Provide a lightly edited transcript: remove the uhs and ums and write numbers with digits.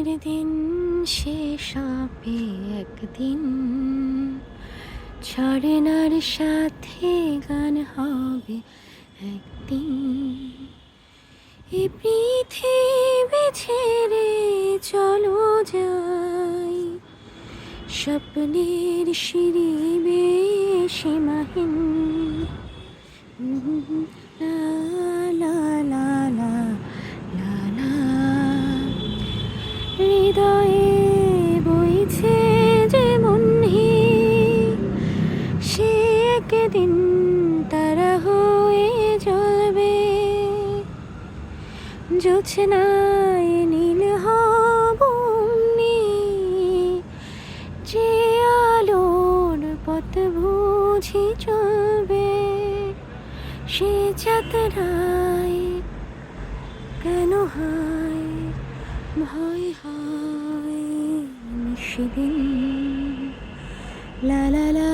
দিনের দিন শেষ হবে একদিন, ঝরনার সাথে গান হবে একদিন। এ পৃথিবী ছেড়ে চলো যাই, স্বপ্নের সিঁড়ি বেয়ে সীমাহীন। লা লা লা লা লা লা। হৃদয়ে বইছে যে মনহি, সে একদিন তারা হয়ে জ্বলবে। জোছনায় নীল হব অমনি, যে আলোর পথ বুঝি চলবে। সে যাত্রায় কেন হয় ভয় হয় সেদিন। লা লা লা